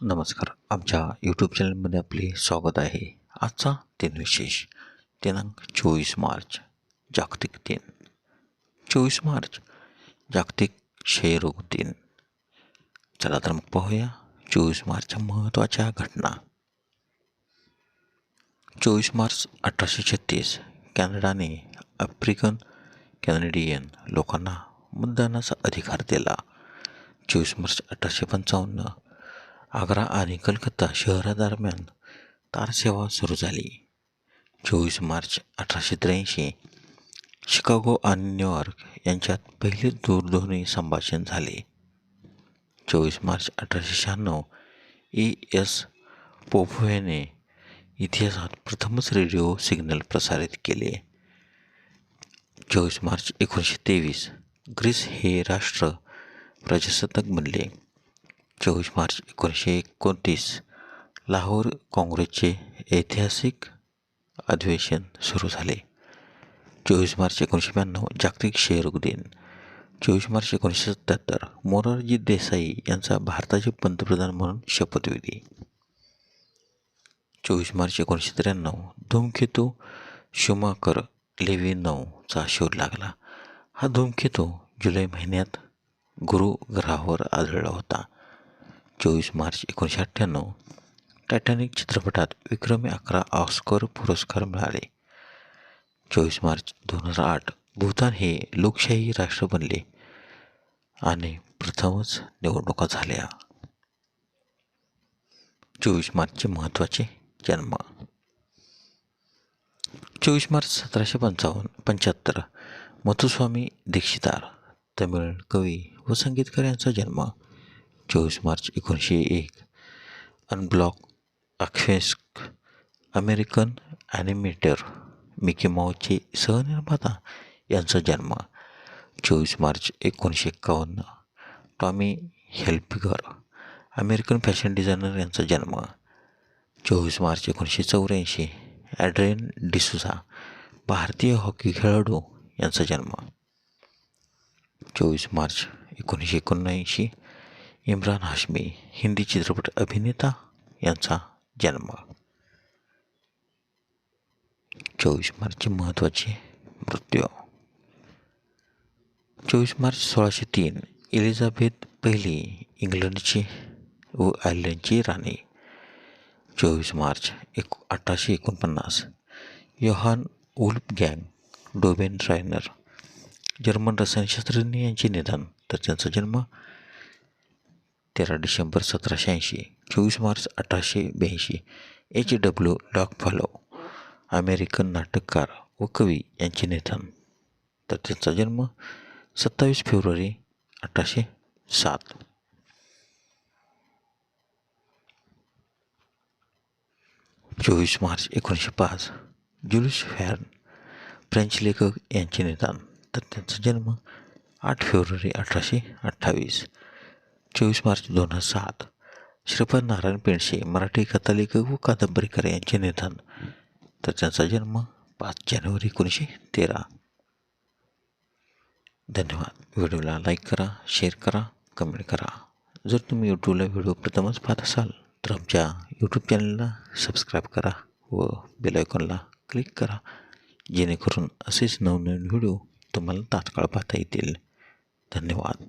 नमस्कार. आमच्या यूट्यूब चॅनलमध्ये आपले स्वागत आहे. आजचा दिन विशेष दिनांक 24 मार्च जागतिक दिन. 24 मार्च जागतिक क्षयरोग दिन. चला तर मग पाहूया 24 मार्चच्या महत्त्वाच्या घटना. 24 मार्च 1836 कॅनडाने आफ्रिकन कॅनेडियन लोकांना मतदानाचा अधिकार दिला. 24 मार्च 1855 आग्रा आणि कलकत्ता शहरादरम्यान तारसेवा सुरू झाली. 24 मार्च 1883 शिकागो आणि न्यूयॉर्क यांच्यात पहिले दूरध्वनी संभाषण झाले. 24 मार्च 1896 E.S. पोफोने इतिहासात प्रथमच रेडिओ सिग्नल प्रसारित केले. 24 मार्च 1923 ग्रीस हे राष्ट्र प्रजासत्ताक बनले. 24 मार्च 1929 लाहोर काँग्रेसचे ऐतिहासिक अधिवेशन सुरू झाले. 24 मार्च 1992 जागतिक क्षयरोग दिन. 24 मार्च 1977 मोरारजी देसाई यांचा भारताचे पंतप्रधान म्हणून शपथविधी. 24 मार्च 1993 धूमकेतू शुमाकर लेव्ही 9चा शोध लागला. हा धूमकेतू जुलै महिन्यात गुरु ग्रहावर आढळला होता. 24 मार्च 1998 टायटॅनिक चित्रपटात विक्रमी 11 ऑस्कर पुरस्कार मिळाले. 24 मार्च 2008 भूतान हे लोकशाही राष्ट्र बनले आणि प्रथमच निवडणुका झाल्या. 24 मार्चचे महत्त्वाचे जन्म. 24 मार्च 1775 मुथुस्वामी दीक्षितार तमिळ कवी व संगीतकार यांचा जन्म. 24 मार्च 1901 अनब्लॉक अक्वेस्क अमेरिकन ॲनिमेटर मिकी माऊसचे सहनिर्माता यांचा जन्म. 24 March 1951 Tommy Hilfiger American fashion designer यांचा जन्म. 24 मार्च 1984 ॲड्रियन डिसूझा भारतीय हॉकी खेळाडू यांचा जन्म. 24 मार्च 1979 इम्रान हाशमी हिंदी चित्रपट अभिनेता यांचा जन्म. 24 मार्चचे महत्त्वाचे मृत्यू. 24 मार्च 1603 एलिझाबेथ पहिली इंग्लंडची व आयर्लंडची राणी. 24 मार्च 1849 योहान वुल्फगँग डोबेनरायनर जर्मन रसायनशास्त्रज्ञ यांचे निधन, तर त्यांचा जन्म 13 डिसेंबर 1780. 24 मार्च 1882 H.W. लॉंगफेलो अमेरिकन नाटककार व कवी यांचे निधन, तर त्यांचा जन्म 27 फेब्रुवारी 1807. 24 मार्च 1905 जुल्स व्हर्न फ्रेंच लेखक यांचे निधन, तर त्यांचा जन्म 8 फेब्रुवारी 1828. 24 मार्च 2007 श्रीपाद नारायण पेंडसे मराठी कथालेखक व कादंबरीकार यांचे निधन, तर त्यांचा जन्म 5 जानेवारी 1913. धन्यवाद. व्हिडिओला लाईक करा, शेअर करा, कमेंट करा. जर तुम्ही यूट्यूबला व्हिडिओ प्रथमच पाहत असाल तर आमच्या यूट्यूब चॅनलला सबस्क्राईब करा व बेल आयकॉनला क्लिक करा, जेणेकरून असेच नवनवीन व्हिडिओ तुम्हाला तात्काळ पाहता येतील. धन्यवाद.